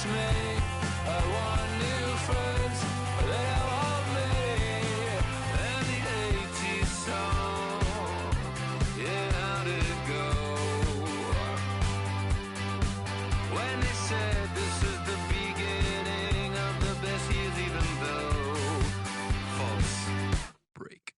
just me. I want new friends, they want me. And the 80s song, yeah, how'd it go? When they said this is the beginning of the best years, even though false break.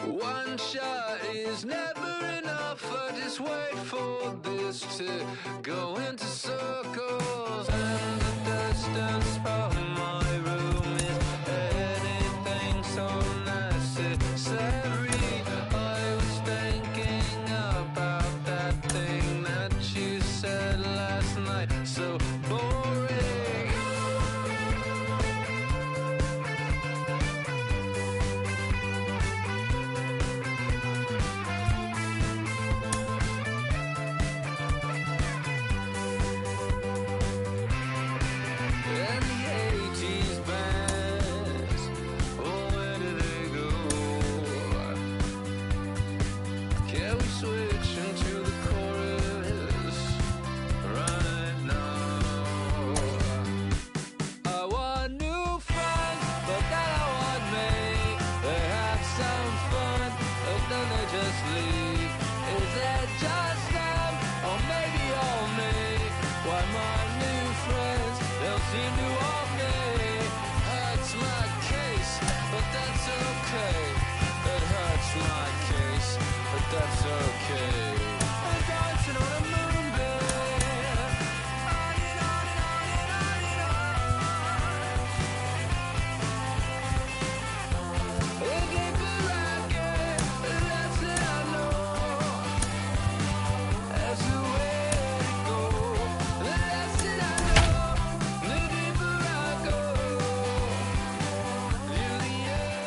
One shot is never enough. I just wait for this to go into circles. And the distance from my room is anything so necessary. I was thinking about that thing that you said last night. So boring. And the 80s bands, oh, where do they go? Can we switch into the chorus right now? I want new friends, but then I want me. They have some fun, but then they just leave. Is it just them, or maybe all me? Why my new friends don't seem to want me? Hurts my case, but that's okay. It hurts my case, but that's okay. I'm dancing on a moonbeam. On and on and on and on and on. The deeper I get, the less that I know. That's the way it goes. The less that I know, the deeper I go. Till the end,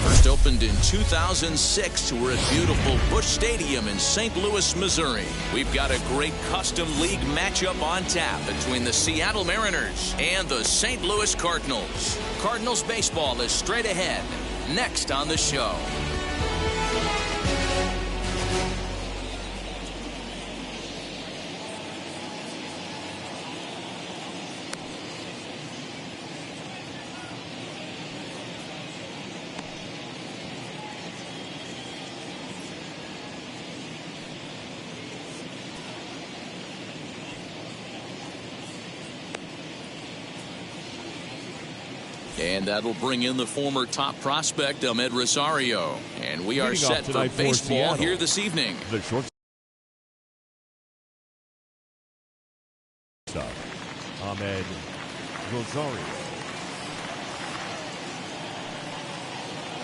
First opened in 2006. We're at beautiful Busch Stadium in St. Louis, Missouri. We've got a great custom league matchup on tap between the Seattle Mariners and the St. Louis Cardinals. Cardinals baseball is straight ahead. Next on the show. And that'll bring in the former top prospect, Amed Rosario. And we are Leading off set for tonight for baseball Seattle. here this evening. The shortstop, Amed Rosario.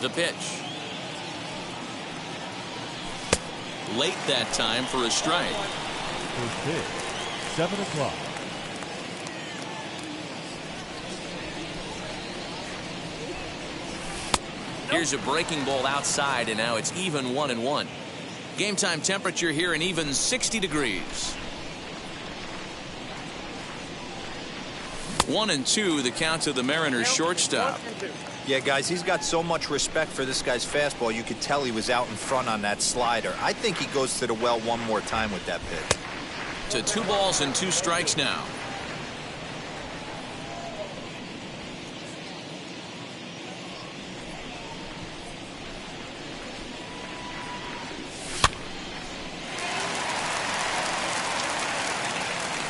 The pitch. Late that time for a strike. First pitch, 7 o'clock. Here's a breaking ball outside, and now it's even 1-1. Game time temperature here an even 60 degrees. 1-2, the count to the Mariners shortstop. Yeah, guys, he's got so much respect for this guy's fastball. You could tell he was out in front on that slider. I think he goes to the well one more time with that pitch. To 2 balls and 2 strikes now.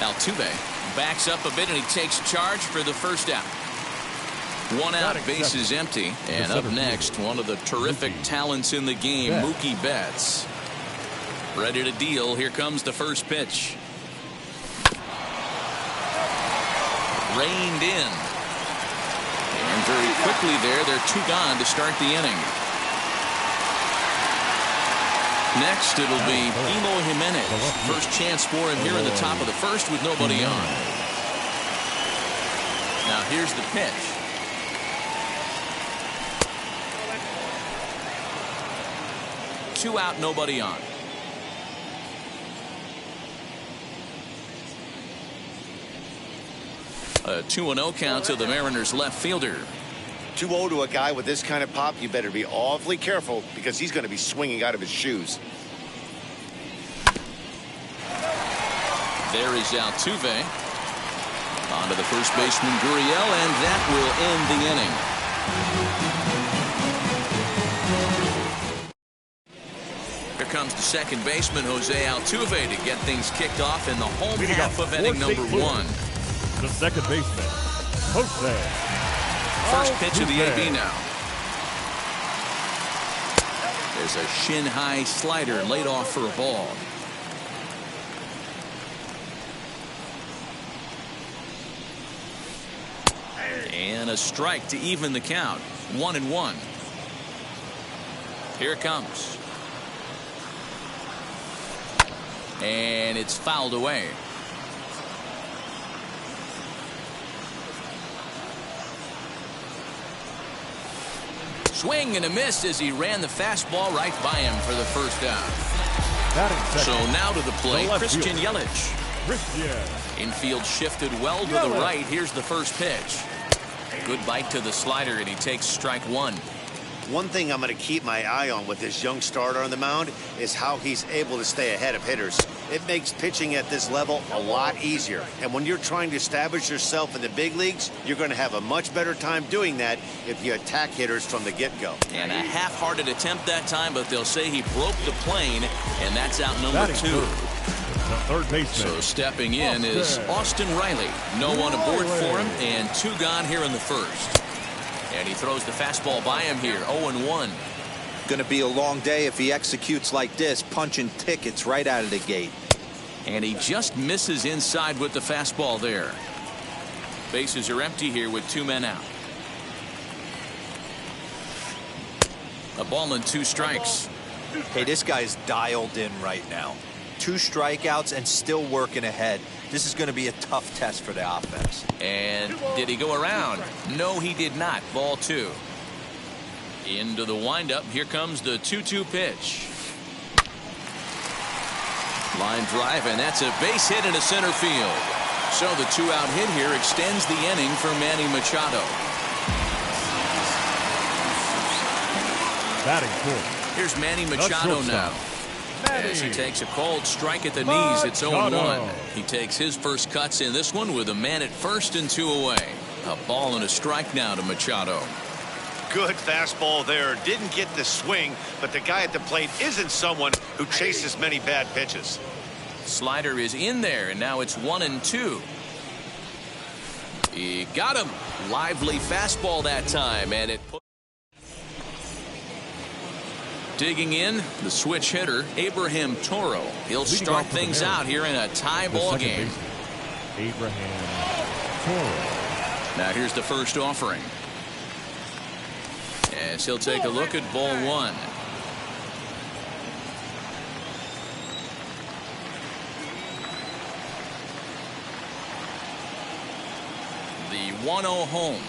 Altuve backs up a bit, and he takes charge for the first out. 1 out, base is empty. And up next, one of the terrific talents in the game, Mookie Betts. Ready to deal. Here comes the first pitch. Reined in. And very quickly there, they're 2 gone to start the inning. Next, it'll be Eloy Jimenez. First chance for him here in the top of the first with nobody on. Now here's the pitch. Two out, nobody on. A 2-0 count to the Mariners left fielder. 2-0 to a guy with this kind of pop, you better be awfully careful because he's going to be swinging out of his shoes. There is Altuve. On to the first baseman, Gurriel, and that will end the inning. Here comes the second baseman, Jose Altuve, to get things kicked off in the home half of inning number 1. The second baseman, Jose. First pitch of the Altuve. AB now. There's a shin-high slider laid off for a ball. And a strike to even the count. 1-1. Here it comes. And it's fouled away. Swing and a miss as he ran the fastball right by him for the first out. So now to the plate, Christian Yelich. Infield shifted well to the right. Here's the first pitch. Good bite to the slider, and he takes strike 1. One thing I'm going to keep my eye on with this young starter on the mound is how he's able to stay ahead of hitters. It makes pitching at this level a lot easier. And when you're trying to establish yourself in the big leagues, you're going to have a much better time doing that if you attack hitters from the get-go. And a half-hearted attempt that time, but they'll say he broke the plane, and that's out number 2. The third baseman. So stepping in is Austin Riley. No one aboard for him, and 2 gone here in the first. And he throws the fastball by him here, 0-1. Going to be a long day if he executes like this, punching tickets right out of the gate. And he just misses inside with the fastball there. Bases are empty here with 2 men out. A ball and 2 strikes. Hey, this guy's dialed in right now. 2 strikeouts and still working ahead. This is going to be a tough test for the offense. And did he go around? No, he did not. Ball 2. Into the windup. Here comes the 2-2 pitch. Line drive, and that's a base hit into center field. So the 2-out hit here extends the inning for Manny Machado. Batting fourth. Here's Manny Machado now. As he takes a cold strike at the knees, it's 0-1. He takes his first cuts in this one with a man at first and 2 away. A ball and a strike now to Machado. Good fastball there. Didn't get the swing, but the guy at the plate isn't someone who chases many bad pitches. Slider is in there, and now it's 1-2. He got him. Lively fastball that time, and it put. Digging in, the switch hitter, Abraham Toro. He'll start things out here in a tie ball game. Abraham Toro. Now here's the first offering. As he'll take a look at ball 1. The 1-0 home.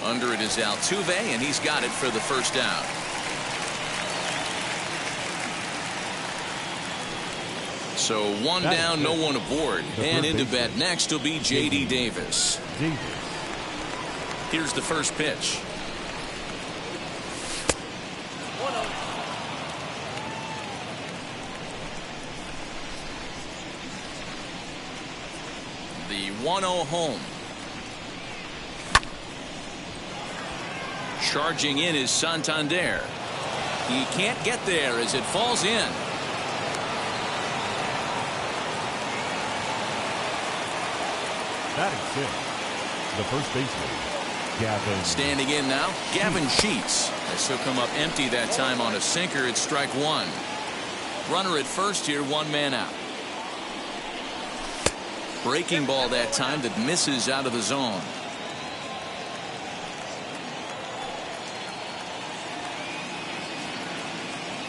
Under it is Altuve, and he's got it for the first down. So 1 down, no one aboard. And into bat next will be J.D. Davis. Here's the first pitch. The 1-0 home. Charging in is Santander. He can't get there as it falls in. Batting fifth. The first baseman, Gavin. Standing in now, Gavin Sheets. This will come up empty that time on a sinker. It's strike 1. Runner at first here, 1 man out. Breaking ball that time that misses out of the zone.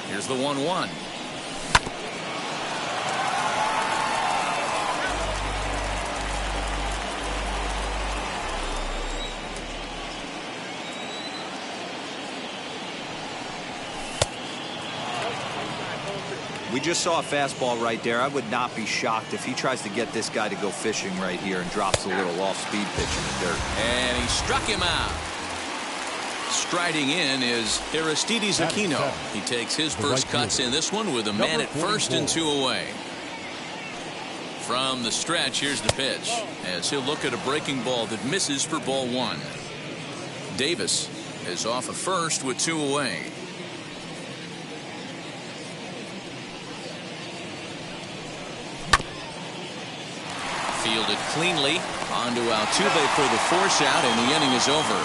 Here's the 1-1. We just saw a fastball right there. I would not be shocked if he tries to get this guy to go fishing right here and drops a little off-speed pitch in the dirt. And he struck him out. Striding in is Aristides Aquino. He takes his first cuts in this one with a man at first and 2 away. From the stretch, here's the pitch as he'll look at a breaking ball that misses for ball 1. Davis is off of first with 2 away. Fielded cleanly onto Altuve for the force out, and the inning is over.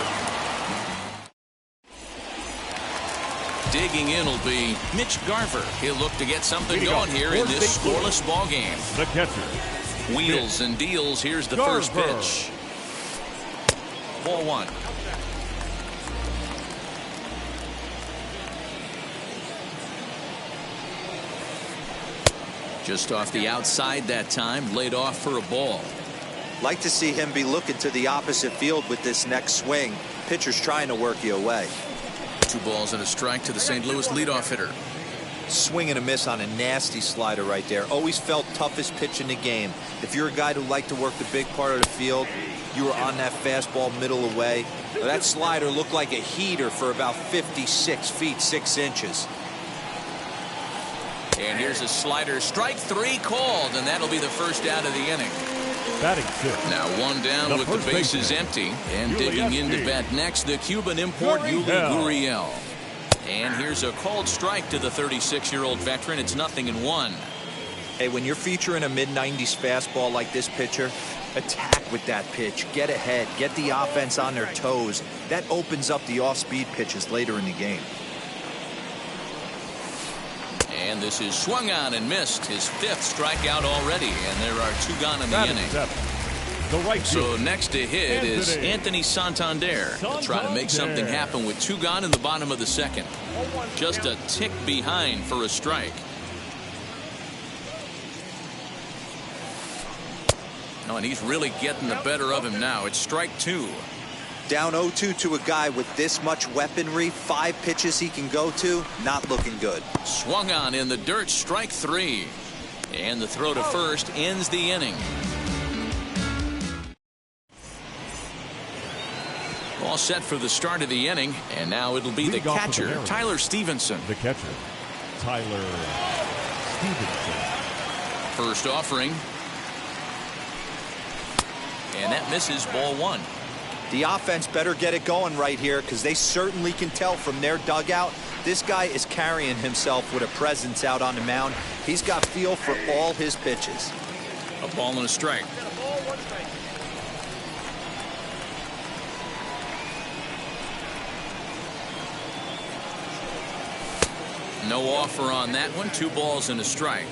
Digging in will be Mitch Garver. He'll look to get something going here in this scoreless ball game. The catcher. Wheels and deals. Here's the first pitch. Ball 1. Just off the outside that time, laid off for a ball. Like to see him be looking to the opposite field with this next swing. Pitcher's trying to work you away. 2 balls and a strike to the St. Louis leadoff hitter. Swing and a miss on a nasty slider right there. Always felt toughest pitch in the game. If you're a guy who liked to work the big part of the field, you were on that fastball middle away. That slider looked like a heater for about 56 feet 6 inches. And here's a slider. Strike 3 called, and that'll be the first out of the inning. Batting 6. Now 1 down with the bases empty. And digging in to bat next, the Cuban import Yuli Gurriel. And here's a called strike to the 36-year-old veteran. It's 0-1. Hey, when you're featuring a mid-90s fastball like this pitcher, attack with that pitch. Get ahead. Get the offense on their toes. That opens up the off-speed pitches later in the game. And this is swung on and missed. His 5th strikeout already, and there are 2 gone in the inning. The right so next to hit is Anthony Santander. He'll try to make something happen with 2 gone in the bottom of the 2nd. Just a tick behind for a strike. No, and he's really getting the better of him now. It's strike 2. Down 0-2 to a guy with this much weaponry, 5 pitches he can go to, not looking good. Swung on in the dirt, strike 3. And the throw to first ends the inning. All set for the start of the inning, and now it'll be the catcher, Tyler Stevenson. The catcher, Tyler Stevenson. First offering. And that misses ball 1. The offense better get it going right here because they certainly can tell from their dugout this guy is carrying himself with a presence out on the mound. He's got feel for all his pitches. A ball and a strike. No offer on that one. 2 balls and a strike.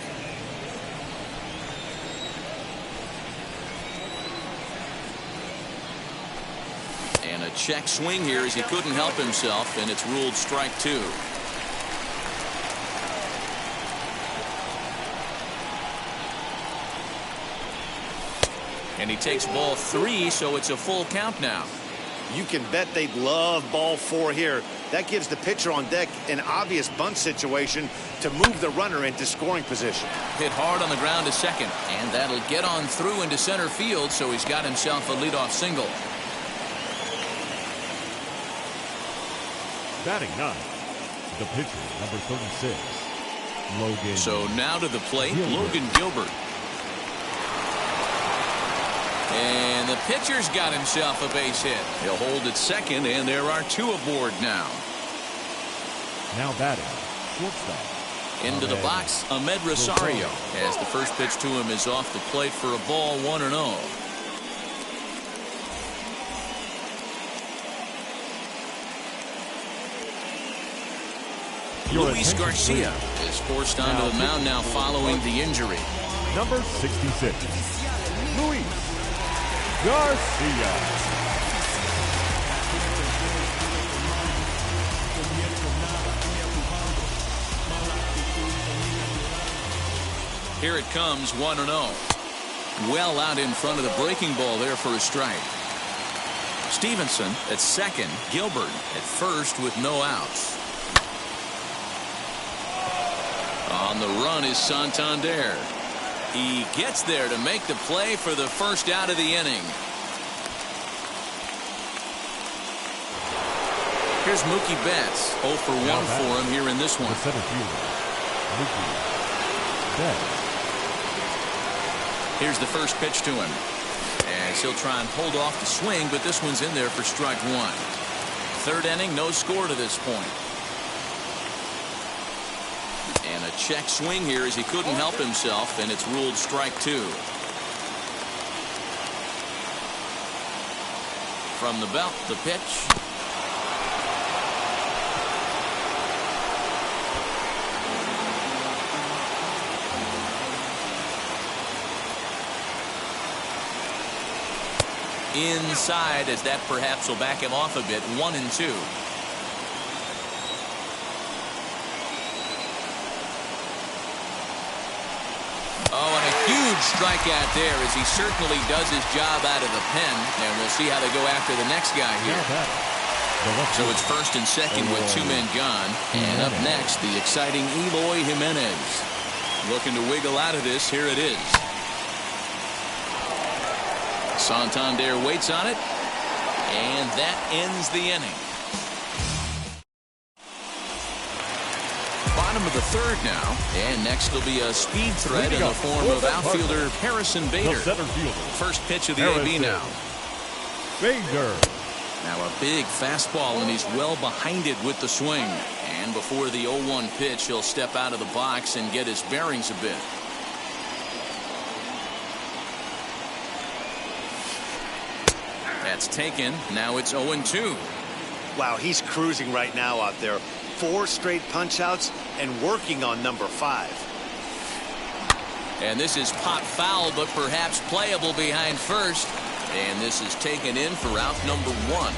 And a check swing here as he couldn't help himself, and it's ruled strike 2. And he takes ball 3, so it's a full count now. You can bet they'd love ball 4 here. That gives the pitcher on deck an obvious bunt situation to move the runner into scoring position. Hit hard on the ground to second, and that'll get on through into center field, so he's got himself a leadoff single. Batting 9, the pitcher, number 36, Logan. So now to the plate, Logan Gilbert. And the pitcher's got himself a base hit. He'll hold at second, and there are 2 aboard now. Now batting, shortstop. Into the box, Ahmed Rosario, as the first pitch to him is off the plate for a ball, 1-0. Luis Garcia is forced onto the mound now following the injury. Number 66, Luis Garcia. Here it comes, 1-0. Well out in front of the breaking ball there for a strike. Stevenson at second, Gilbert at first with no outs. On the run is Santander. He gets there to make the play for the first out of the inning. Here's Mookie Betts. 0 for 1 for him here in this one. The center fielder, Mookie Betts. Here's the first pitch to him. As he'll try and hold off the swing, but this one's in there for strike one. Third inning, no score to this point. And a check swing here as he couldn't help himself, and it's ruled strike two. From the belt, the pitch. Inside, as that perhaps will back him off a bit. 1-2. Oh, and a huge strikeout there as he certainly does his job out of the pen. And we'll see how they go after the next guy here. So it's first and second with two men gone. And up next, the exciting Eloy Jimenez. Looking to wiggle out of this. Here it is. Santander waits on it, and that ends the inning. Bottom of the third now, and next will be a speed threat in the form of outfielder Harrison Bader. First pitch of the AB now. Bader. Now a big fastball, and he's well behind it with the swing. And before the 0-1 pitch, he'll step out of the box and get his bearings a bit. That's taken. Now it's 0-2. Wow, he's cruising right now out there. 4 straight punch outs and working on number 5. And this is pop foul, but perhaps playable behind first. And this is taken in for out number 1.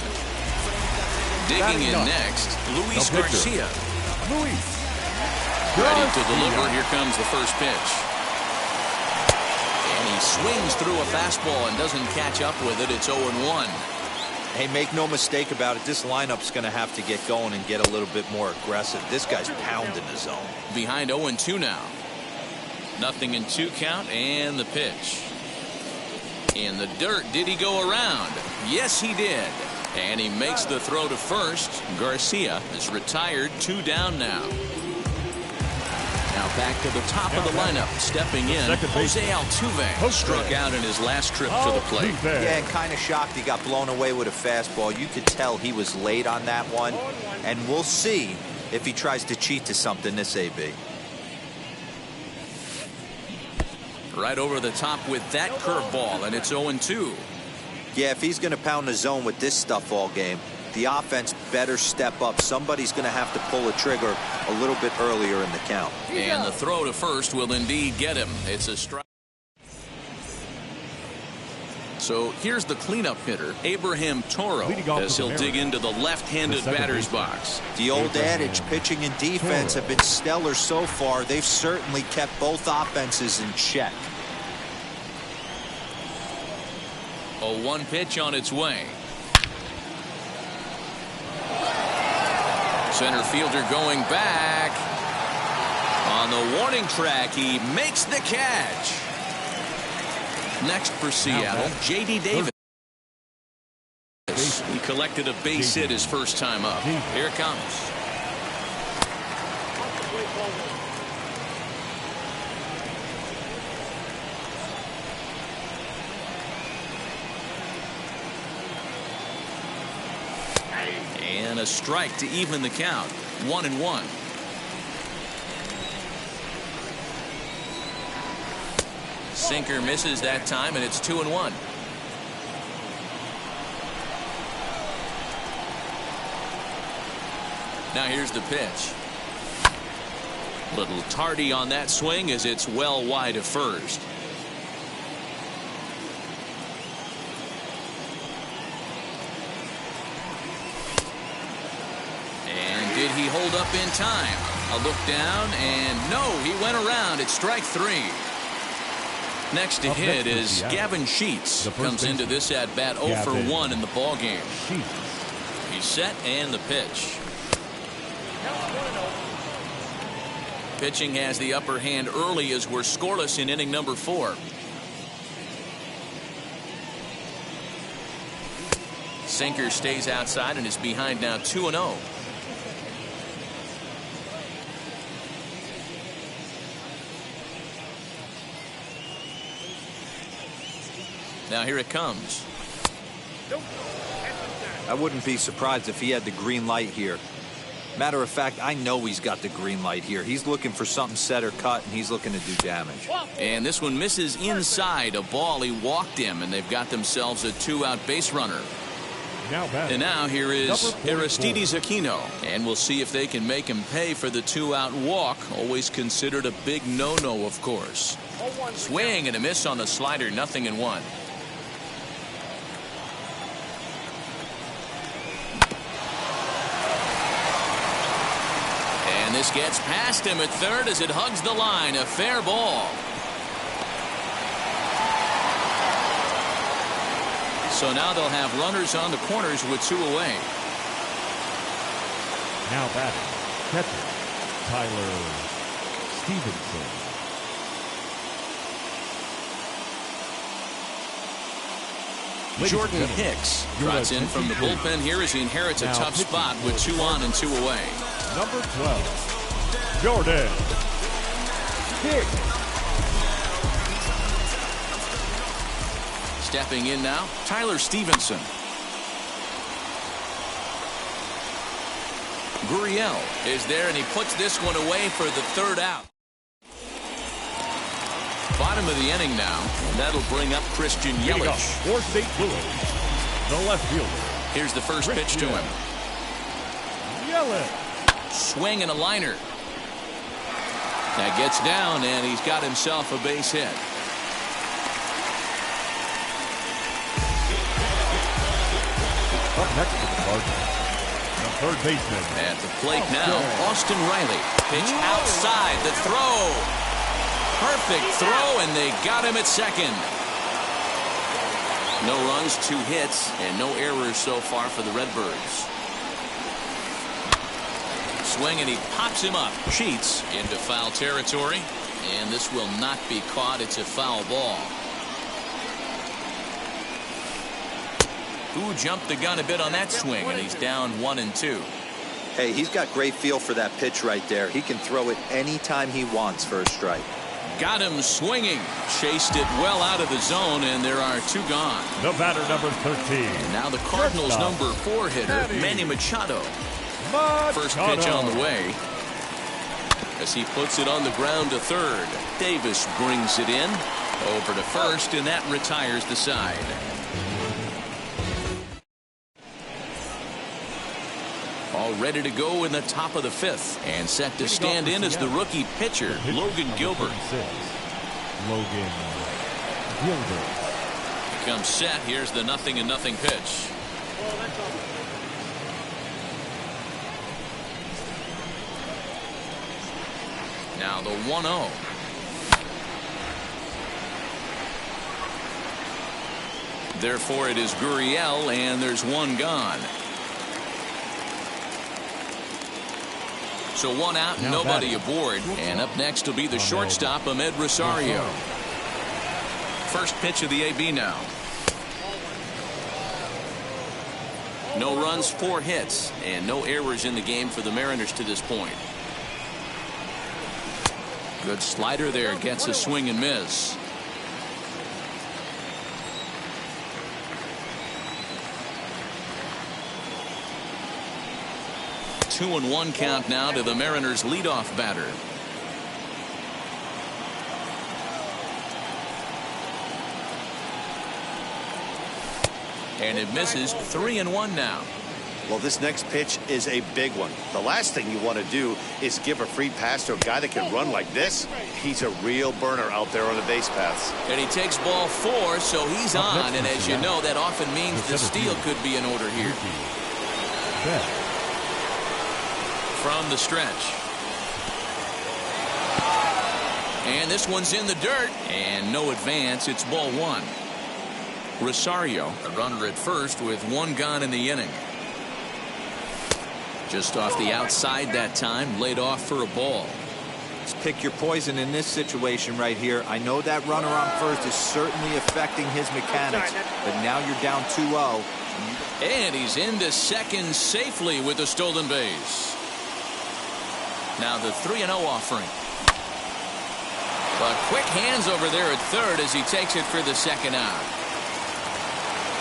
Digging in next, Luis Garcia. Ready to deliver. Here comes the first pitch. And he swings through a fastball and doesn't catch up with it. It's 0-1. Hey, make no mistake about it. This lineup's going to have to get going and get a little bit more aggressive. This guy's pounding the zone. Behind 0-2 now. 0-2 count, and the pitch. In the dirt, did he go around? Yes, he did. And he makes the throw to first. Garcia is retired, 2 down now. Now back to the top of the lineup. Stepping in, Jose Altuve struck out in his last trip to the plate. Yeah, and kind of shocked he got blown away with a fastball. You could tell he was late on that one. And we'll see if he tries to cheat to something this AB. Right over the top with that curveball, and it's 0-2. Yeah, if he's going to pound the zone with this stuff all game, the offense better step up. Somebody's going to have to pull a trigger a little bit earlier in the count. And the throw to first will indeed get him. It's a strike. So here's the cleanup hitter, Abraham Toro, as he'll dig into the left-handed batter's box. The old adage, pitching and defense have been stellar so far. They've certainly kept both offenses in check. A 1 pitch on its way. Center fielder going back. On the warning track, he makes the catch. Next for Seattle, J.D. Davis. He collected a base hit his first time up. Here it comes. And a strike to even the count. 1-1. Sinker misses that time, and it's 2-1. Now here's the pitch. Little tardy on that swing as it's well wide of first. And did he hold up in time? A look down, and no, he went around. It's strike 3. Next to hit is Gavin Sheets. Comes into this at bat 0 for 1 in the ball game. He's set, and the pitch. pitching has the upper hand early as we're scoreless in inning number 4. Sinker stays outside and is behind now 2-0. Now here it comes. I wouldn't be surprised if he had the green light here. Matter of fact, I know he's got the green light here. He's looking for something set or cut, and he's looking to do damage. And this one misses inside a ball. He walked him, and they've got themselves a 2-out base runner. And now here is Aristides Aquino, and we'll see if they can make him pay for the 2-out walk. Always considered a big no-no, of course. Swing and a miss on the slider, 0-1. And this gets past him at third as it hugs the line. A fair ball. So now they'll have runners on the corners with 2 away. Now batting, catcher, Tyler Stevenson. Jordan Hicks trots in from the bullpen here as he inherits a tough spot with 2 on and 2 away. Number 12, Jordan Hicks. Stepping in now, Tyler Stevenson. Gurriel is there, and he puts this one away for the 3rd out. Bottom of the inning now, and that'll bring up Christian Yelich. For St. Louis, the left fielder. Here's the first pitch to him. Yelich. Swing and a liner. That gets down, and he's got himself a base hit. Up next to the Cardinals, the third baseman. At the plate now, Austin Riley. Pitch outside, the throw. Perfect throw, and they got him at second. No runs, 2 hits, and no errors so far for the Redbirds. Swing, and he pops him up. Cheats into foul territory, and this will not be caught. It's a foul ball. Who jumped the gun a bit on that swing, and he's down 1-2. Hey, he's got great feel for that pitch right there. He can throw it anytime he wants for a strike. Got him swinging. Chased it well out of the zone, and there are 2 gone. The batter, number 13. And now the Cardinals' number 4 hitter, Manny Machado. First pitch on the way as he puts it on the ground to third. Davis brings it in over to first, and that retires the side. All ready to go in the top of the 5th, and set to stand in as the rookie pitcher, Logan Gilbert. Logan Gilbert comes set. Here's the 0-0 pitch. Now the 1-0. Therefore, it is Gurriel, and there's 1 gone. So 1 out, now nobody aboard. And up next will be the shortstop, Ahmed Rosario. First pitch of the AB now. No runs, 4 hits, and no errors in the game for the Mariners to this point. Good slider there, gets a swing and miss. Two 2-1 count now to the Mariners leadoff batter. And it misses. 3-1 now. Well, this next pitch is a big one. The last thing you want to do is give a free pass to a guy that can run like this. He's a real burner out there on the base paths. And he takes ball 4, so he's on. And as you know, that often means the steal could be in order here. From the stretch. And this one's in the dirt. And no advance. It's ball 1. Rosario, a runner at first with 1 gone in the inning. Just off the outside that time, laid off for a ball. It's pick your poison in this situation right here. I know that runner on first is certainly affecting his mechanics, but now you're down 2-0. And he's into second safely with a stolen base. Now the 3-0 offering. But quick hands over there at third as he takes it for the second out.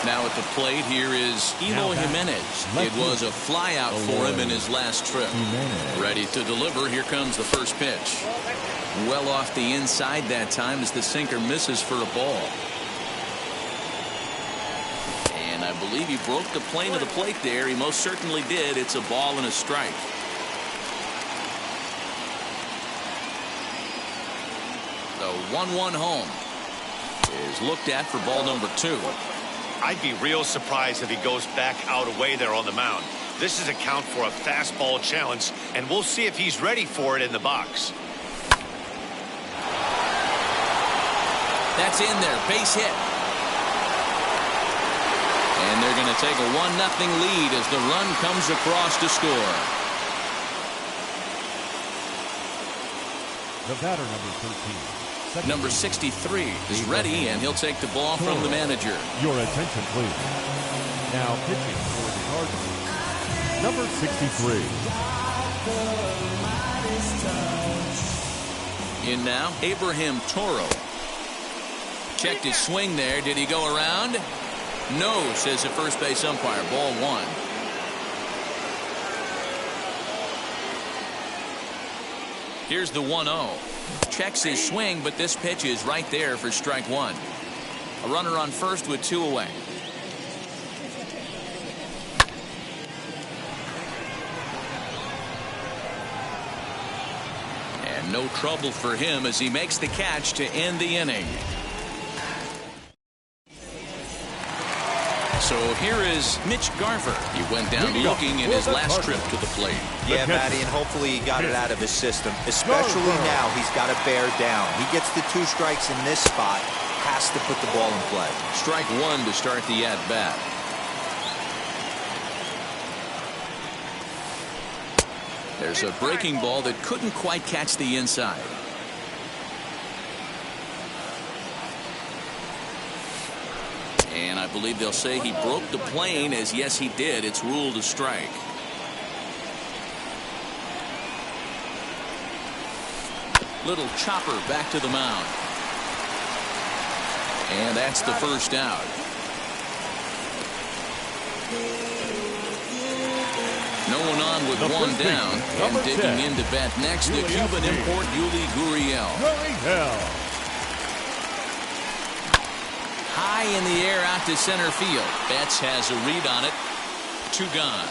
Now at the plate here is Eloy Jimenez. It was a flyout for him in his last trip. Ready to deliver. Here comes the first pitch. Well off the inside that time as the sinker misses for a ball. And I believe he broke the plane of the plate there. He most certainly did. It's a ball and a strike. The 1-1 home is looked at for ball number 2. I'd be real surprised if he goes back out away there on the mound. This is a count for a fastball challenge, and we'll see if he's ready for it in the box. That's in there. Base hit. And they're going to take a 1-0 lead as the run comes across to score. The batter, number 13. Number 63 is ready, and he'll take the ball from the manager. Your attention, please. Now pitching for the Cardinals, number 63. In now, Abraham Toro. Checked his swing there. Did he go around? No, says the first base umpire. Ball 1. Here's the 1-0. Checks his swing, but this pitch is right there for strike 1. A runner on first with 2 away. And no trouble for him as he makes the catch to end the inning. So here is Mitch Garver. He went down looking in his last trip to the plate. Yeah, Matty, and hopefully he got it out of his system. Especially now, he's got to bear down. He gets the 2 strikes in this spot, has to put the ball in play. Strike 1 to start the at-bat. There's a breaking ball that couldn't quite catch the inside. And I believe they'll say he broke the plane, as yes he did. It's ruled a strike. Little chopper back to the mound. And that's the first out. No one on with 1 down. And digging in to bat next, the Cuban import Yuli Gurriel. High in the air out to center field. Betts has a read on it. 2 gone.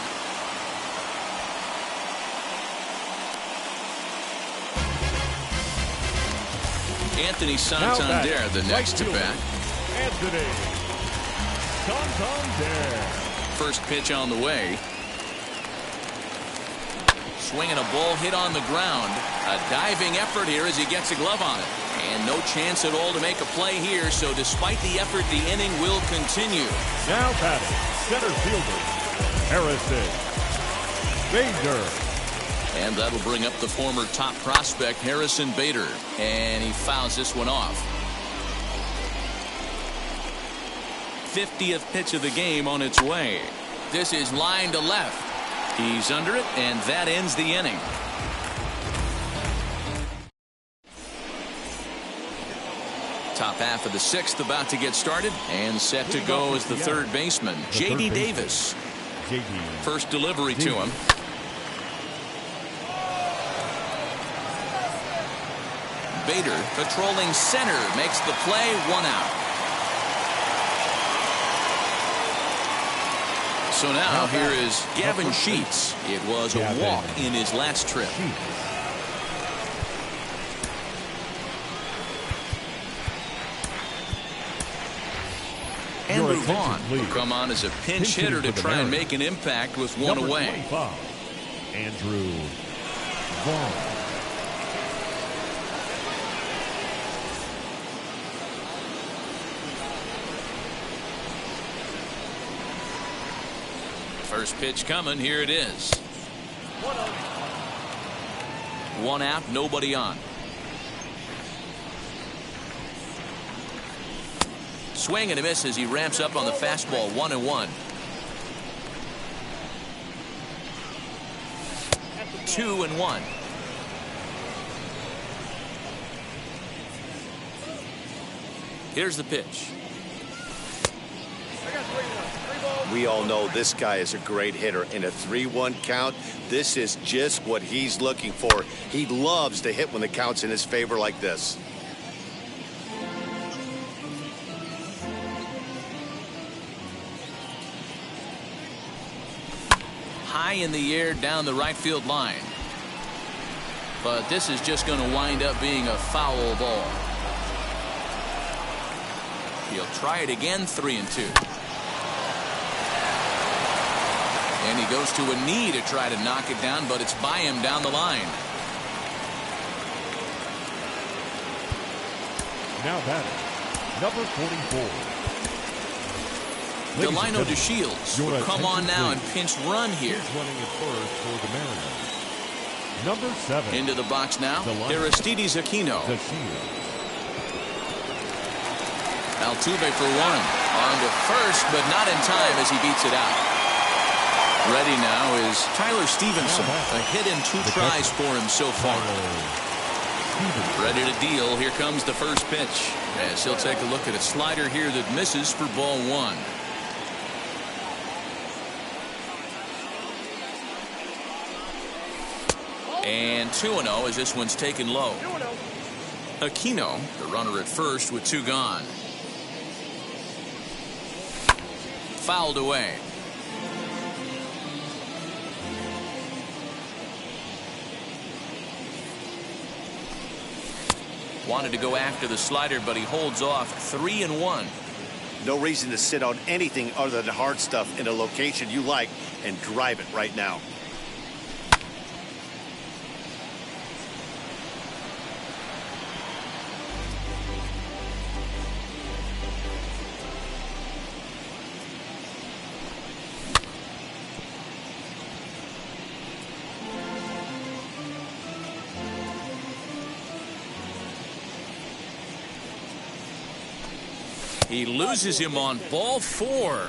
Anthony Santander, the next to bat. Anthony Santander. First pitch on the way. Swinging a ball hit on the ground. A diving effort here as he gets a glove on it. And no chance at all to make a play here, so despite the effort, the inning will continue. Now batting, center fielder, Harrison Bader. And that'll bring up the former top prospect, Harrison Bader. And he fouls this one off. 50th pitch of the game on its way. This is line to left. He's under it, and that ends the inning. Top half of the 6th about to get started, and set to go is the third baseman, J.D. Davis. First delivery to him. Bader patrolling center, makes the play, 1 out. So now here is Gavin Sheets. It was a walk in his last trip. Andrew Vaughn will come on as a pinch hitter to try and make an impact with 1 away. Andrew Vaughn. First pitch coming. Here it is. 1 out, nobody on. Swing and a miss as he ramps up on the fastball. 1-1. 2-1. Here's the pitch. We all know this guy is a great hitter. In a 3-1 count, this is just what he's looking for. He loves to hit when the count's in his favor like this. High in the air down the right field line. But this is just going to wind up being a foul ball. He'll try it again. 3-2. And he goes to a knee to try to knock it down, but it's by him down the line. Now batting, number 44. Delino DeShields will come on now and pinch run here. He's running at first for the Mariners. Number 7. Into the box now, Aristides Aquino. Altuve for 1. On to first, but not in time as he beats it out. Ready now is Tyler Stevenson. A hit and 2 tries for him so far. Ready to deal. Here comes the first pitch. As he'll take a look at a slider here that misses for ball 1. And 2-0 as this one's taken low. Aquino, the runner at first with 2 gone. Fouled away. Wanted to go after the slider, but he holds off. 3-1. No reason to sit on anything other than hard stuff in a location you like and drive it right now. He loses him on ball 4.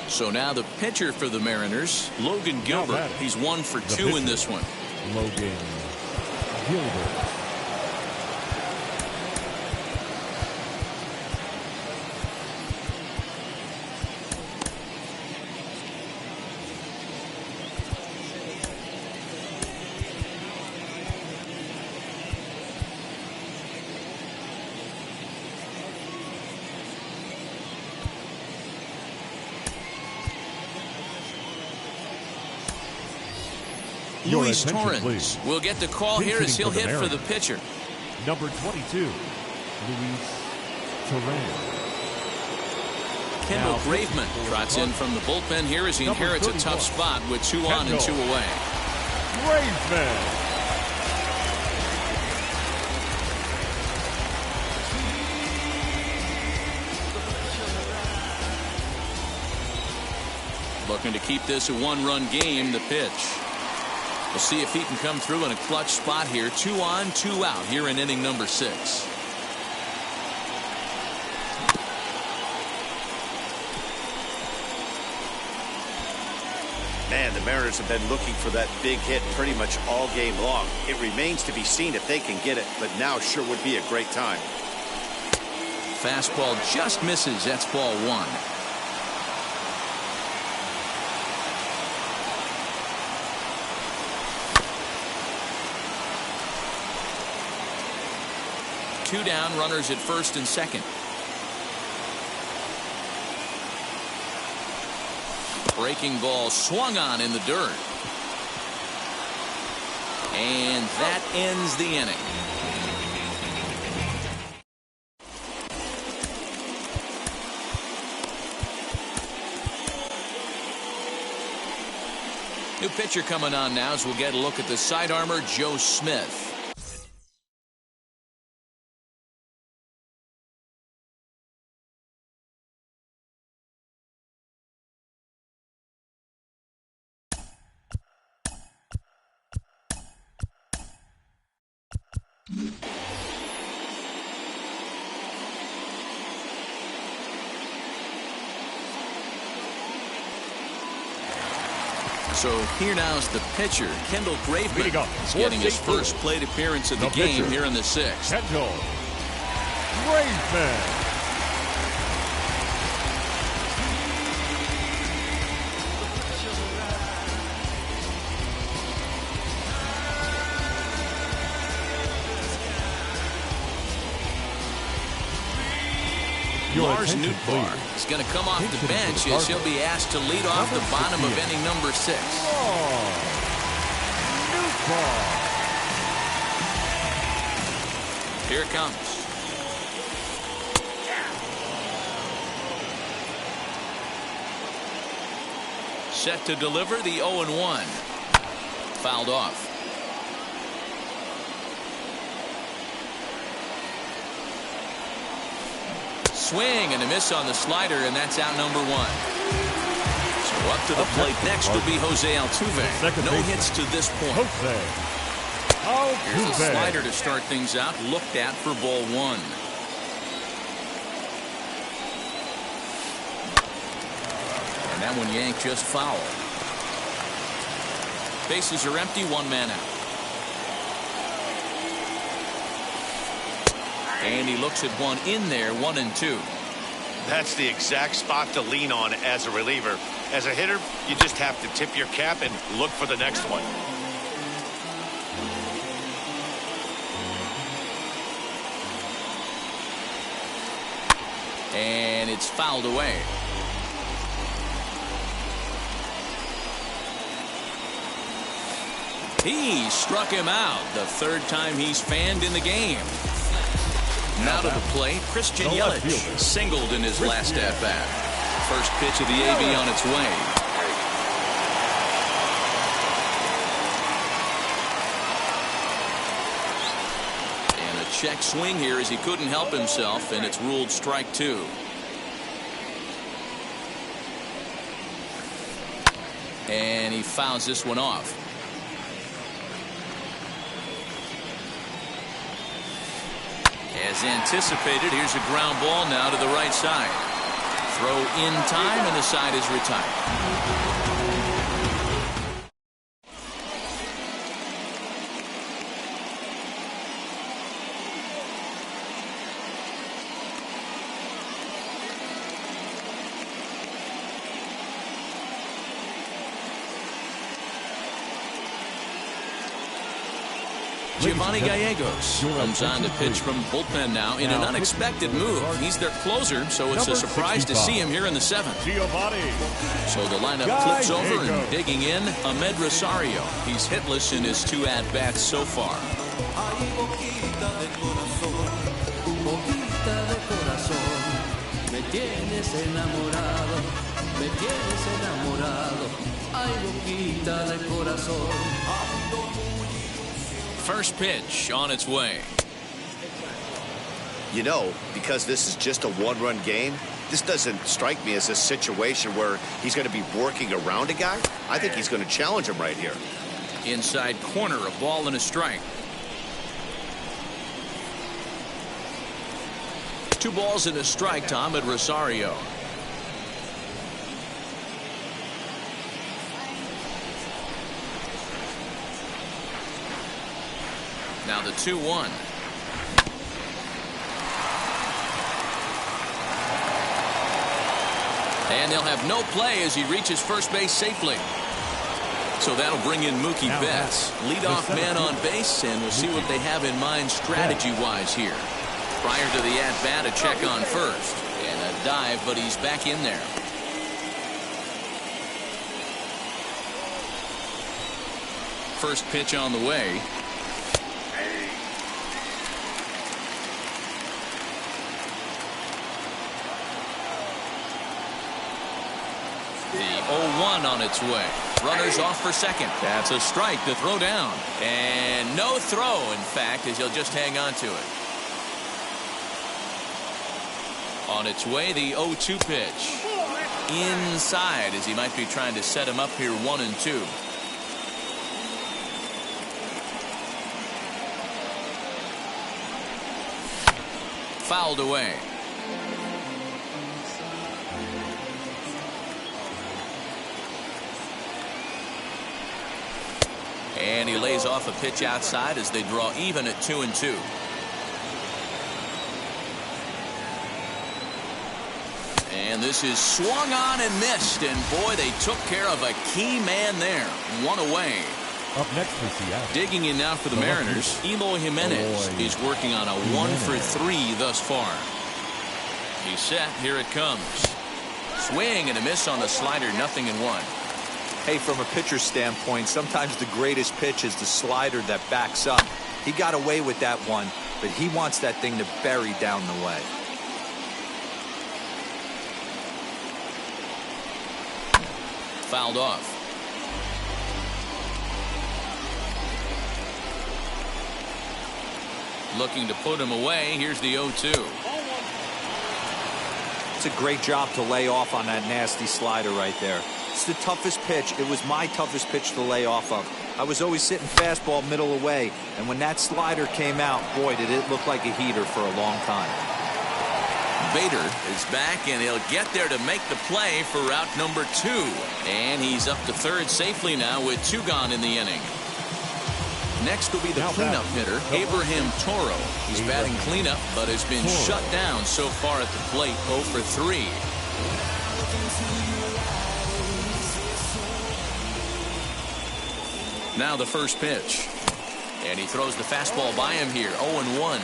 So now the pitcher for the Mariners, Logan Gilbert. He's 1 for 2 in this one. Logan Gilbert. Luis Torrens will get the call here as he'll hit for the pitcher. Number 22, Luis Torrens. Kendall Graveman trots in from the bullpen here as he inherits a tough spot with 2 on and 2 away. Graveman. Looking to keep this a 1-run game. The pitch. We'll see if he can come through in a clutch spot here. 2 on, 2 out here in inning number 6. Man, the Mariners have been looking for that big hit pretty much all game long. It remains to be seen if they can get it, but now sure would be a great time. Fastball just misses. That's ball 1. Two down, runners at first and second. Breaking ball swung on in the dirt. And that ends the inning. New pitcher coming on now as we'll get a look at the side armor, Joe Smith. So here now is the pitcher, Kendall Graveman. Leading up, He's getting his 4-8-2. first plate appearance of the The game pitcher, here in the 6th. Kendall Graveman. Lars Nootbaar is going to come off the bench as he'll be asked to lead off the bottom of inning number 6. Here it comes. Set to deliver the 0-1. Fouled off. Swing and a miss on the slider, and that's out number 1. So up to the plate next will be Jose Altuve. No hits to this point. Here's a slider to start things out, looked at for ball 1. And that one yanked just foul. Bases are empty, 1 man out. And he looks at one in there, 1-2. That's the exact spot to lean on as a reliever. As a hitter, you just have to tip your cap and look for the next one. And it's fouled away. He struck him out the 3rd time he's fanned in the game. Now to the plate, Christian Yelich singled in his last at-bat. First pitch of the AB on its way. And a check swing here as he couldn't help himself, and it's ruled strike 2. And he fouls this one off. As anticipated, here's a ground ball now to the right side. Throw in time, and the side is retired. Giovanni Gallegos comes on to pitch from bullpen now in an unexpected move. He's their closer, so it's a surprise to see him here in the 7th. So the lineup flips over and digging in, Ahmed Rosario. He's hitless in his 2 at-bats so far. First pitch on its way. You know, because this is just a 1-run game, this doesn't strike me as a situation where he's going to be working around a guy. I think he's going to challenge him right here. Inside corner, a ball and a strike. 2 balls and a strike to Ahmed Rosario. Now the 2-1. And they'll have no play as he reaches first base safely. So that'll bring in Mookie Betts, leadoff man on base, and we'll see what they have in mind strategy-wise here. Prior to the at-bat, a check on first. And a dive, but he's back in there. First pitch on the way. The 0-1 on its way. Runners off for second. That's a strike to throw down. And no throw, in fact, as he'll just hang on to it. On its way, the 0-2 pitch. Inside as he might be trying to set him up here 1-2. Fouled away. And he lays off a pitch outside as they draw even at 2-2. And this is swung on and missed. And boy, they took care of a key man there. One away. Up next for Seattle. Digging in now for the Mariners, Eloy Jimenez is working on a 1-for-3 thus far. He's set. Here it comes. Swing and a miss on the slider. 0-1. Hey, from a pitcher's standpoint, sometimes the greatest pitch is the slider that backs up. He got away with that one, but he wants that thing to bury down the way. Fouled off. Looking to put him away. Here's the 0-2. It's a great job to lay off on that nasty slider right there. It's the toughest pitch. It was my toughest pitch to lay off of. I was always sitting fastball middle away, and when that slider came out, boy, did it look like a heater for a long time. Bader is back, and he'll get there to make the play for route number 2. And he's up to third safely now with 2 gone in the inning. Next will be the cleanup hitter, Abraham Toro. He's batting cleanup, but has been shut down so far at the plate, 0-for-3. Now the first pitch. And he throws the fastball by him here, 0-1.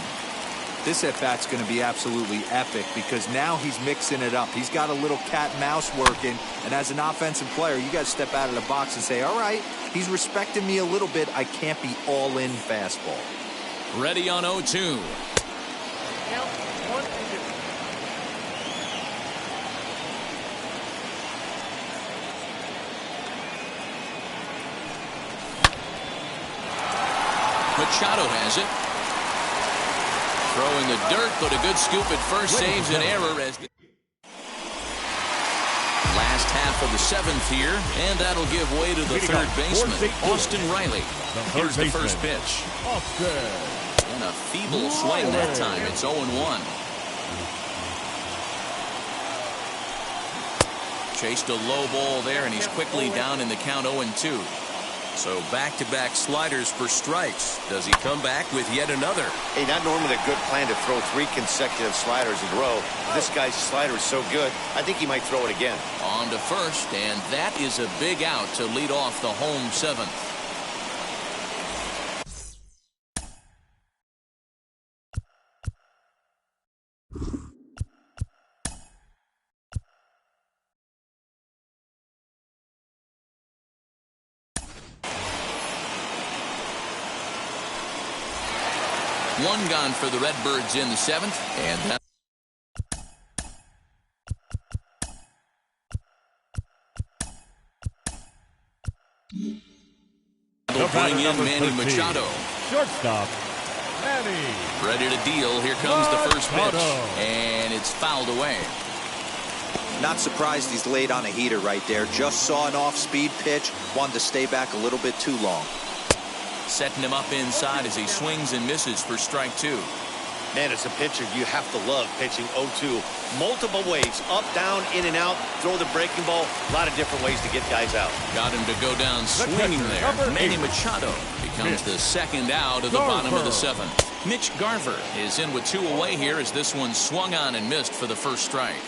This at-bat's going to be absolutely epic because now he's mixing it up. He's got a little cat and mouse working, and as an offensive player, you got to step out of the box and say, all right, he's respecting me a little bit. I can't be all-in fastball. Ready on 0-2. Machado has it. Throwing the dirt, but a good scoop at first. Saves an error as the last half of the 7th here, and that'll give way to the third baseman, Austin Riley. Here's the first pitch. And a feeble swing that time. It's 0-1. Chased a low ball there, and he's quickly down in the count, 0-2. So back-to-back sliders for strikes. Does he come back with yet another? Hey, not normally a good plan to throw 3 consecutive sliders in a row. This guy's slider is so good, I think he might throw it again. On to first, and that is a big out to lead off the home 7th. One gone for the Redbirds in the 7th, and that will bring in Manny Machado. Shortstop, Manny. Ready to deal. Here comes the first pitch, and it's fouled away. Not surprised he's laid on a heater right there. Just saw an off-speed pitch, wanted to stay back a little bit too long. Setting him up inside as he swings and misses for strike 2. Man, as a pitcher, you have to love pitching 0-2. Multiple ways, up, down, in and out, throw the breaking ball. A lot of different ways to get guys out. Got him to go down swinging there. Manny Machado becomes the second out of the bottom of the 7th. Mitch Garver is in with 2 away here as this one swung on and missed for the first strike.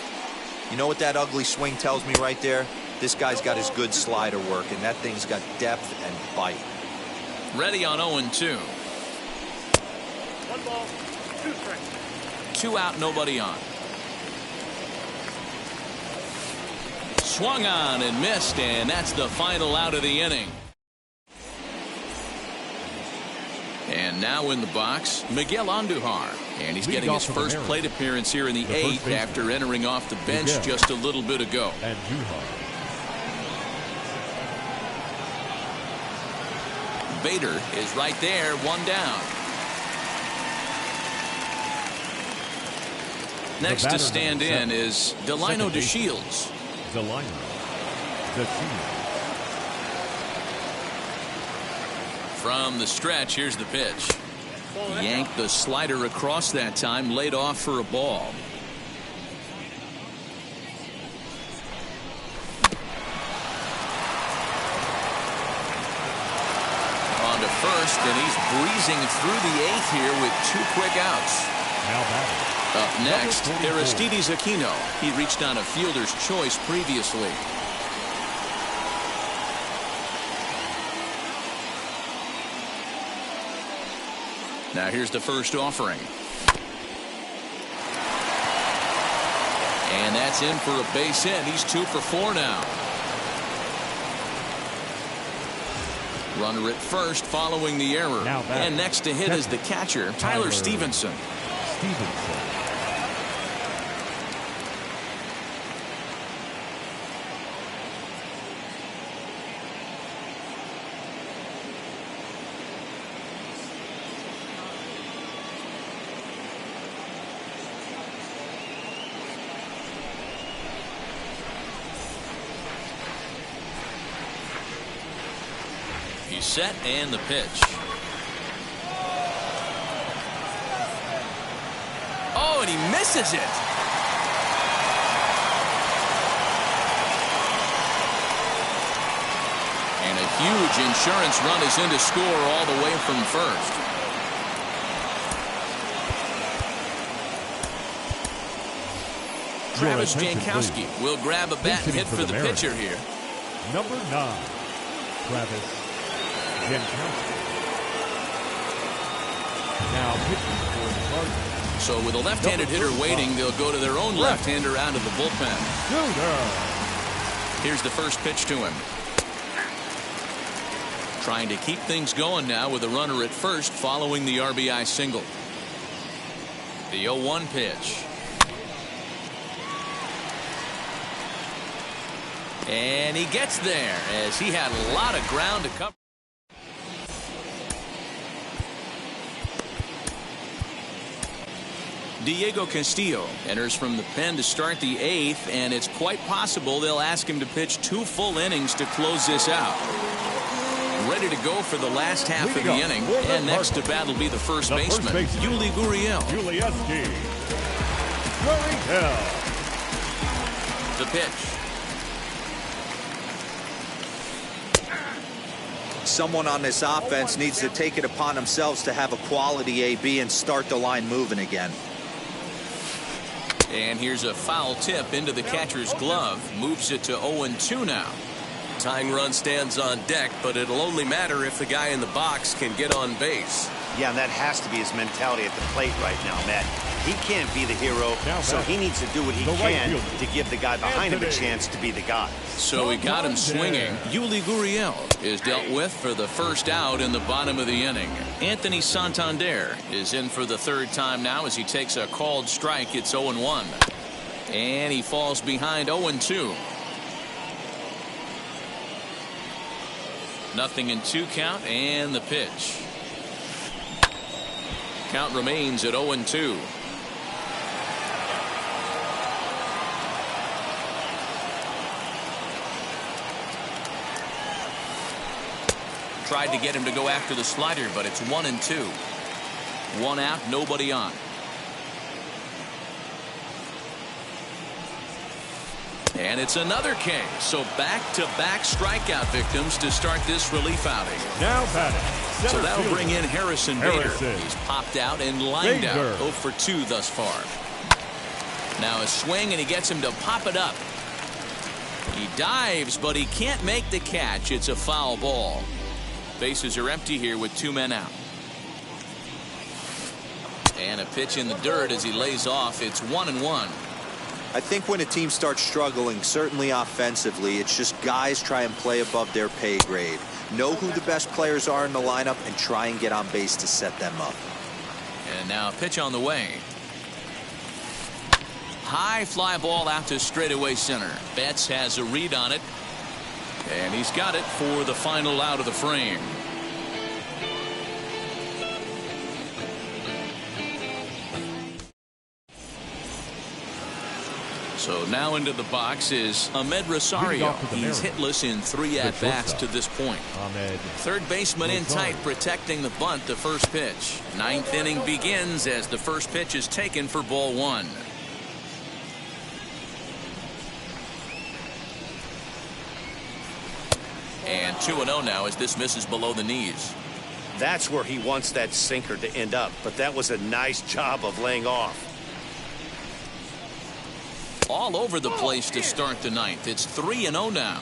You know what that ugly swing tells me right there? This guy's got his good slider work, and that thing's got depth and bite. Ready on 0-2. 1 ball, 2 strikes. 2 out, nobody on. Swung on and missed, and that's the final out of the inning. And now in the box, Miguel Andujar. And he's getting his first plate appearance here in the 8th after entering off the bench just a little bit ago. Bader is right there, 1 down. Next to stand in is Delino DeShields. From the stretch, here's the pitch. Yanked the slider across that time, laid off for a ball. On to first, and he's breezing through the 8th here with 2 quick outs. Now batting. Up next, Number 44. Aristides Aquino. He reached on a fielder's choice previously. Now here's the first offering. And that's in for a base hit. He's 2 for 4 now. Runner at first following the error. And next to hit is the catcher, Tyler Stevenson. He's set, and the pitch. Oh, and he misses it. And a huge insurance run is in to score all the way from first. Travis Jankowski will grab a bat and hit for the pitcher here. Number 9, Travis Jankowski. Now pitching for the Cardinals. So with a left-handed hitter waiting, they'll go to their own left-hander out of the bullpen. Here's the first pitch to him. Trying to keep things going now with a runner at first following the RBI single. The 0-1 pitch. And he gets there as he had a lot of ground to cover. Diego Castillo enters from the pen to start the 8th, and it's quite possible they'll ask him to pitch 2 full innings to close this out. Ready to go for the last half of the inning, and next to bat will be the first baseman, Yuli Gurriel. The pitch. Someone on this offense needs to take it upon themselves to have a quality AB and start the line moving again. And here's a foul tip into the catcher's glove. Moves it to 0-2 now. Tying run stands on deck, but it'll only matter if the guy in the box can get on base. Yeah, and that has to be his mentality at the plate right now, Matt. He can't be the hero, so he needs to do what he can to give the guy behind him a chance to be the guy. So he got him swinging. Yuli Gurriel is dealt with for the first out in the bottom of the inning. Anthony Santander is in for the 3rd time now as he takes a called strike. It's 0-1. And he falls behind 0-2. 0-2 count, and the pitch. Count remains at 0-2. Tried to get him to go after the slider, but it's 1-2. 1 out, nobody on. And it's another K. So back-to-back strikeout victims to start this relief outing. Now batting. So that'll bring in Harrison Bader. He's popped out and lined out. 0 for 2 thus far. Now a swing, and he gets him to pop it up. He dives, but he can't make the catch. It's a foul ball. Bases are empty here with 2 men out. And a pitch in the dirt as he lays off. It's 1-1. I think when a team starts struggling, certainly offensively, it's just guys try and play above their pay grade. Know who the best players are in the lineup and try and get on base to set them up. And now a pitch on the way. High fly ball out to straightaway center. Betts has a read on it. And he's got it for the final out of the frame. So now into the box is Ahmed Rosario. He's hitless in 3 at-bats to this point. Third baseman in tight, protecting the bunt, the first pitch. 9th inning begins as the first pitch is taken for ball 1. And 2-0 now as this misses below the knees. That's where he wants that sinker to end up. But that was a nice job of laying off. All over the place to start the ninth. It's 3-0 now.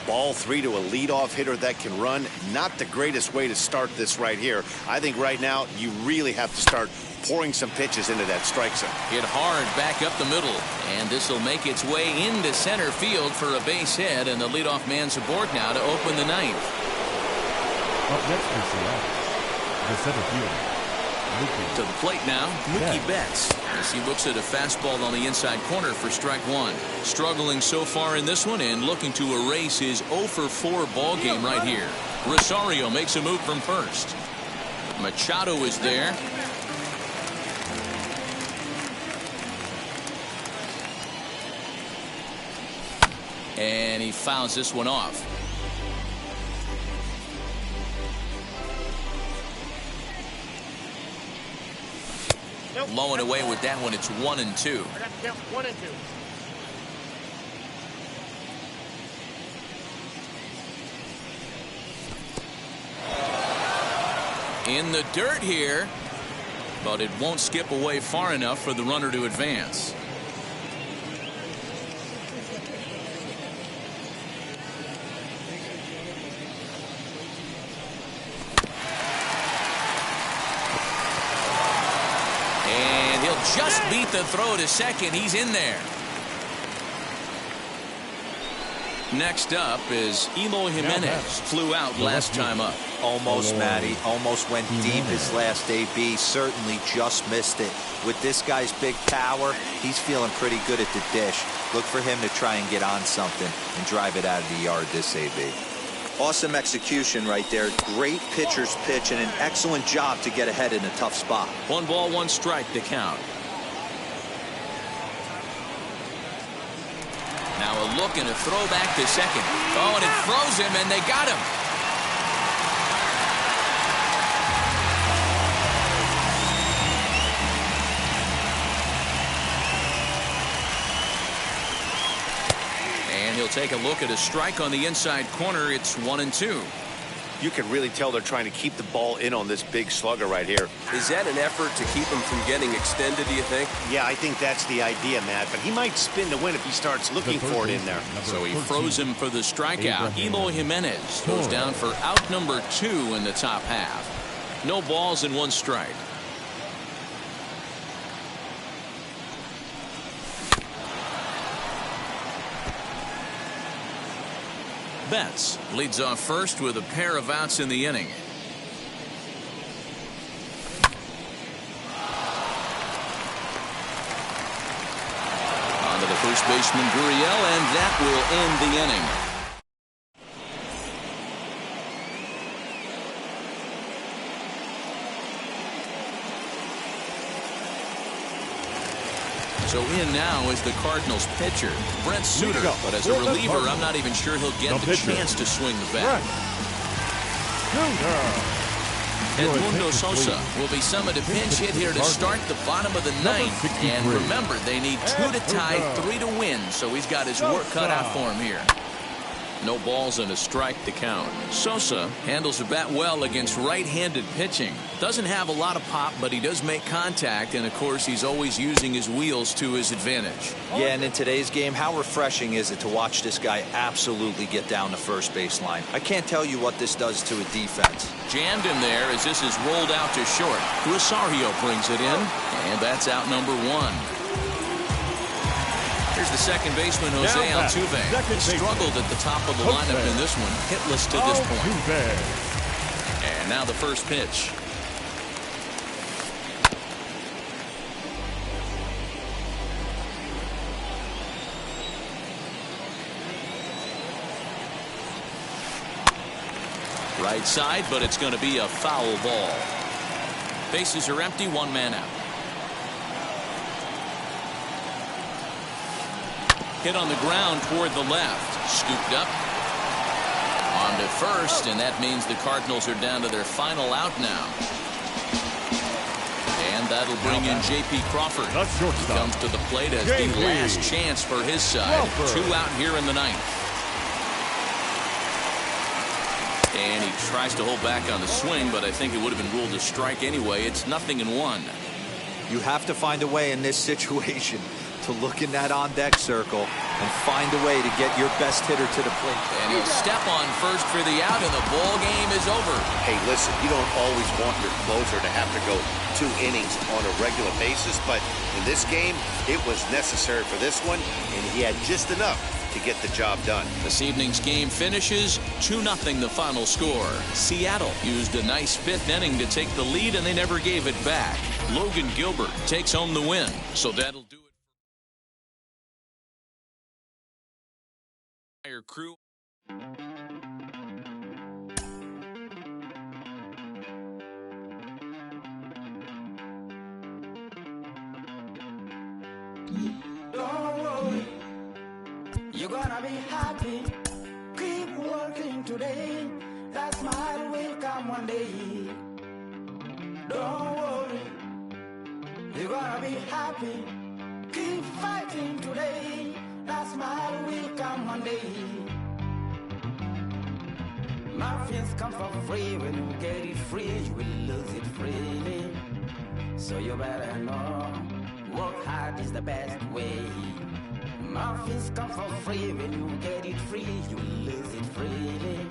Ball 3 to a leadoff hitter that can run. Not the greatest way to start this right here. I think right now you really have to start pouring some pitches into that strike zone. Hit hard back up the middle, and this will make its way into center field for a base hit, and the leadoff man's aboard now to open the ninth. Up next we see the center fielder, Mookie. To the plate now, Mookie Betts, as he looks at a fastball on the inside corner for strike one. Struggling so far in this one and looking to erase his 0-for-4 ball game right here. Rosario makes a move from first. Machado is there. And he fouls this one off. Low and away with that one. It's 1-2. 1-2. In the dirt here, but it won't skip away far enough for the runner to advance. Just beat the throw to second. He's in there. Next up is Eloy Jimenez. Flew out last time up. Almost, Matty. Almost went deep his last AB. Certainly just missed it. With this guy's big power, he's feeling pretty good at the dish. Look for him to try and get on something and drive it out of the yard this AB. Awesome execution right there. Great pitcher's pitch and an excellent job to get ahead in a tough spot. 1 ball, 1 strike to count. Now a look and a throw back to second. Oh, and it froze him, and they got him. And he'll take a look at a strike on the inside corner. It's 1-2. You can really tell they're trying to keep the ball in on this big slugger right here. Is that an effort to keep him from getting extended, do you think? Yeah, I think that's the idea, Matt. But he might spin to win if he starts looking for it in there. So he froze him for the strikeout. Eloy Jimenez goes down for out number 2 in the top half. No balls and 1 strike. Betts leads off first with a pair of outs in the inning. On to the first baseman, Gurriel, and that will end the inning. So in now is the Cardinals pitcher, Brent Suter. But as a reliever, I'm not even sure he'll get the chance to swing the bat. Edmundo Sosa will be summoned to pinch hit here to start the bottom of the ninth. And remember, they need 2 to tie, 3 to win. So he's got his work cut out for him here. No balls and a strike to count. Sosa handles the bat well against right-handed pitching. Doesn't have a lot of pop, but he does make contact, and of course he's always using his wheels to his advantage. Yeah, and in today's game, how refreshing is it to watch this guy absolutely get down the first base line? I can't tell you what this does to a defense. Jammed him there as this is rolled out to short. Rosario brings it in, and that's out number 1. Here's the second baseman, Jose Altuve. Struggled at the top of the lineup in this one. Hitless to this point. And now the first pitch. Right side, but it's going to be a foul ball. Bases are empty, 1 man out. Hit on the ground toward the left. Scooped up. On to first, and that means the Cardinals are down to their final out now. And that'll bring in J.P. Crawford. He comes to the plate as the last chance for his side. 2 out here in the ninth. And he tries to hold back on the swing, but I think it would have been ruled a strike anyway. It's 0-1. You have to find a way in this situation to look in that on-deck circle and find a way to get your best hitter to the plate. And he'll step on first for the out, and the ball game is over. Hey, listen, you don't always want your closer to have to go 2 innings on a regular basis, but in this game, it was necessary for this one, and he had just enough to get the job done. This evening's game finishes 2-0 the final score. Seattle used a nice 5th inning to take the lead, and they never gave it back. Logan Gilbert takes home the win, so that'll do it. Crew. Don't worry, you're gonna be happy. Keep working today. That smile will come one day. Don't worry, you're gonna be happy. Keep fighting today. That smile will come one day. Muffins come for free. When you get it free, you will lose it freely. So you better know, work hard is the best way. Muffins come for free. When you get it free, you will lose it freely.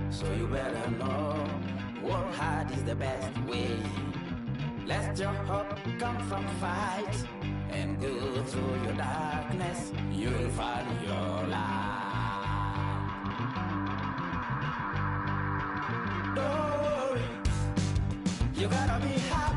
So you better know, work hard is the best way. Let your hope come from fight and go through your darkness. You'll find your light. Don't worry, you gotta be happy.